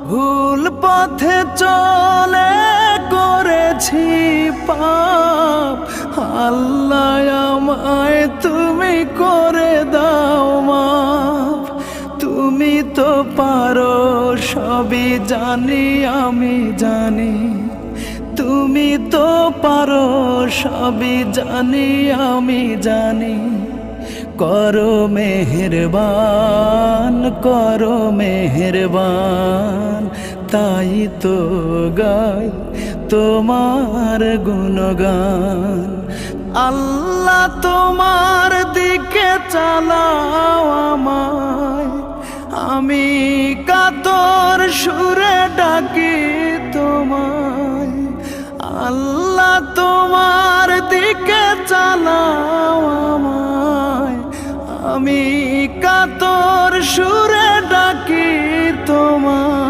ভুল পথে চলে করেছি পাপ, আল্লাহ আমায় তুমি করে দাও মাফ। তুমি তো পারো সবই জানি আমি জানি, তুমি তো পারো সবই জানি আমি জানি। করো মেহেরবান, করো মেহেরবান, তাই তো গাই তোমার গুণগান। আল্লাহ তোমার দিকে চালাও আমায়, আমি কাতর সুরে ডাকি তোমায়। আল্লাহ তোমার দিকে চালাও আমায়, আমি কাতর সুরে ডাকি তোমায়।